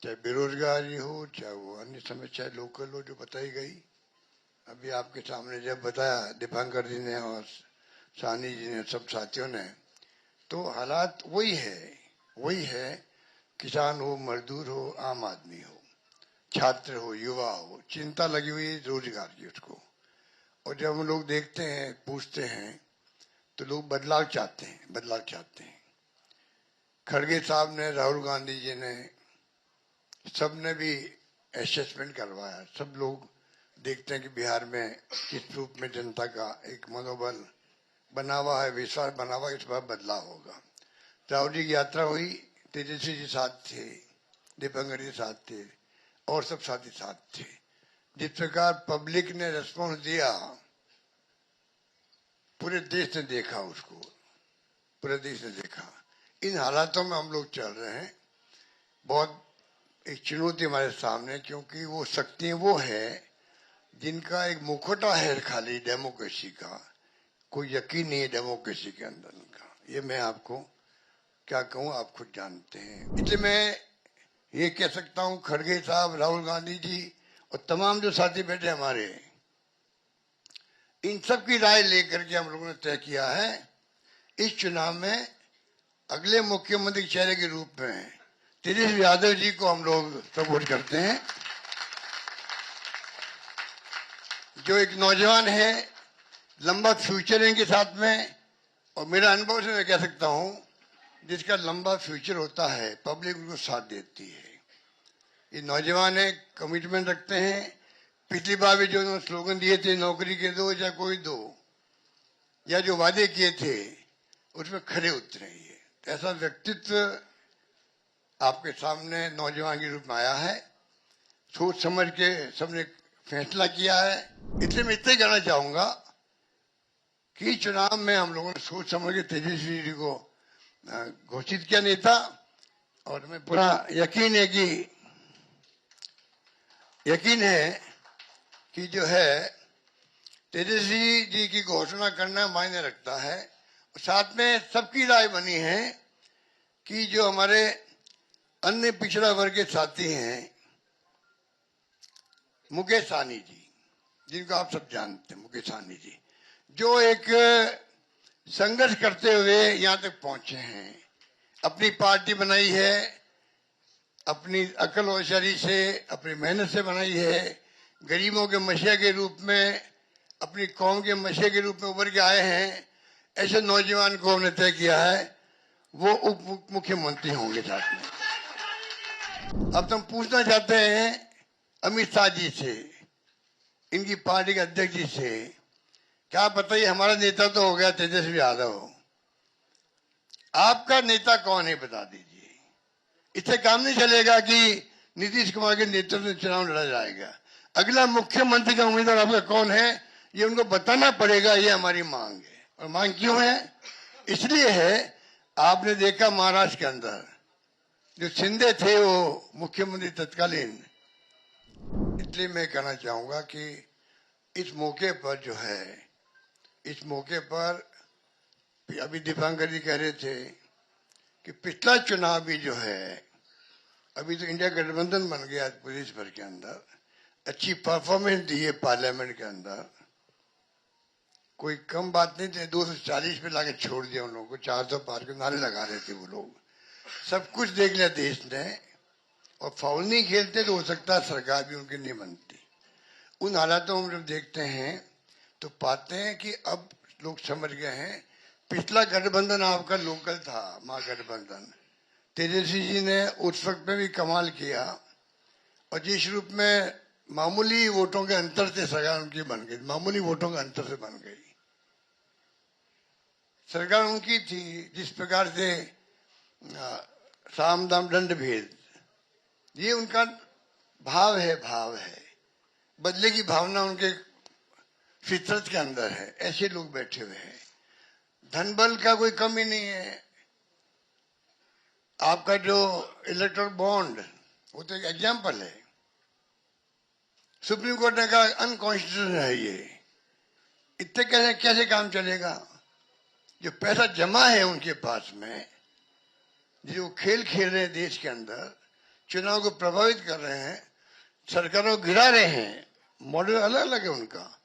चाहे बेरोजगारी हो, चाहे वो अन्य समस्या लोकल हो जो बताई गई। अभी आपके सामने जब बताया दीपांकर जी ने और सानी जी ने, सब साथियों ने, तो हालात वही है। किसान हो, मजदूर हो, आम आदमी हो, छात्र हो, युवा हो, चिंता लगी हुई है रोजगार की उसको। और जब हम लोग देखते हैं, पूछते हैं, तो लोग बदलाव चाहते हैं। खड़गे साहब ने, राहुल गांधी जी ने, सबने भी असेसमेंट करवाया। सब लोग देखते हैं कि बिहार में किस रूप में जनता का एक मनोबल बना हुआ है, विश्वास बना हुआ है, इस बार बदलाव होगा। राहुल जी की यात्रा हुई, तेजस्वी जी साथ थे, दीपंकर जी साथ थे, और सब साथी साथ थे। जिस प्रकार पब्लिक ने रेस्पॉन्स दिया, पूरे देश ने देखा उसको, पूरे देश ने देखा। इन हालातों में हम लोग चल रहे हैं। बहुत एक चुनौती हमारे सामने, क्योंकि वो शक्ति वो है जिनका एक मुखौटा है खाली डेमोक्रेसी का, कोई यकीन नहीं है डेमोक्रेसी के अंदर उनका। ये मैं आपको क्या कहूँ, आप खुद जानते हैं। इसलिए मैं ये कह सकता हूँ, खड़गे साहब, राहुल गांधी जी और तमाम जो साथी बैठे हमारे, इन सब की राय लेकर के हम लोगों ने तय किया है इस चुनाव में अगले मुख्यमंत्री के चेहरे के रूप में तेजस्वी यादव जी को हम लोग सपोर्ट करते हैं, जो एक नौजवान है, लंबा फ्यूचर है इनके साथ में। और मेरा अनुभव से मैं कह सकता हूं, जिसका लंबा फ्यूचर होता है, पब्लिक उनको साथ देती है। ये नौजवान है, कमिटमेंट रखते हैं। पिछली बार भी जो उन्होंने स्लोगन दिए थे, नौकरी के दो या कोई दो, या जो वादे किए थे उसमें खरे उतरे। ये ऐसा व्यक्तित्व आपके सामने नौजवान के रूप में आया है। सोच समझ के सबने फैसला किया है। इसलिए मैं इतना कहना चाहूंगा कि चुनाव में हम लोगों ने सोच समझ के तेजस्वी जी को घोषित किया नेता। और हमें पूरा यकीन है कि जो है तेजस्वी जी की घोषणा करना मायने रखता है। साथ में सबकी राय बनी है कि जो हमारे अन्य पिछड़ा वर्ग के साथी हैं, मुकेश सहनी जी, जिनको आप सब जानते हैं, मुकेश सहनी जी, जो एक संघर्ष करते हुए यहां तक पहुंचे हैं, अपनी पार्टी बनाई है, अपनी अकल होशियारी से, अपनी मेहनत से बनाई है, गरीबों के मसीहा के रूप में, अपनी कौम के मसीहा के रूप में उभर के आए हैं। ऐसे नौजवान को हमने तय किया है वो उप मुख्यमंत्री होंगे साथ में। अब तुम पूछना चाहते हैं अमित शाह जी से, इनकी पार्टी के अध्यक्ष जी से, क्या बताइए हमारा नेता तो हो गया तेजस्वी यादव, आपका नेता कौन है बता दीजिए। इससे काम नहीं चलेगा कि नीतीश कुमार के नेतृत्व में चुनाव लड़ा जाएगा। अगला मुख्यमंत्री का उम्मीदवार आपका कौन है ये उनको बताना पड़ेगा। ये हमारी मांग है। और मांग क्यों है? इसलिए है, आपने देखा महाराष्ट्र के अंदर जो शिंदे थे वो मुख्यमंत्री तत्कालीन। इसलिए मैं कहना चाहूंगा कि इस मौके पर जो है, इस मौके पर अभी दीपांकर जी कह रहे थे कि पिछला चुनाव भी जो है, अभी तो इंडिया गठबंधन बन गया प्रदेश भर के अंदर, अच्छी परफॉर्मेंस दी है पार्लियामेंट के अंदर, कोई कम बात नहीं थी। 240 पे लाके छोड़ दिया उन लोगों को, 400 पार के नारे लगा रहे थे वो लोग। सब कुछ देख लिया देश ने, और फाउल नहीं खेलते तो हो सकता है सरकार भी उनकी नहीं बनती। उन हालातों में जब देखते हैं तो पाते हैं कि अब लोग समझ गए हैं, पिछला गठबंधन आपका लोकल था, महागठबंधन, तेजस्वी जी ने उस वक्त में भी कमाल किया, और जिस रूप में मामूली वोटों के अंतर से सरकार उनकी बन गई, मामूली वोटों के अंतर से बन गई सरकार उनकी थी। जिस प्रकार से साम दाम दंड भेद, ये उनका भाव है। बदले की भावना उनके फितरत के अंदर है। ऐसे लोग बैठे हुए हैं। धन बल का कोई कमी नहीं है। आपका जो इलेक्ट्रल बॉन्ड, वो तो एक एग्जाम्पल है। सुप्रीम कोर्ट ने कहा अनकॉन्स्टिट्यूशनल है ये। इतने कैसे काम चलेगा? जो पैसा जमा है उनके पास में, जो खेल खेल रहे हैं देश के अंदर, चुनाव को प्रभावित कर रहे हैं, सरकारों को गिरा रहे हैं, मॉडल अलग अलग है उनका।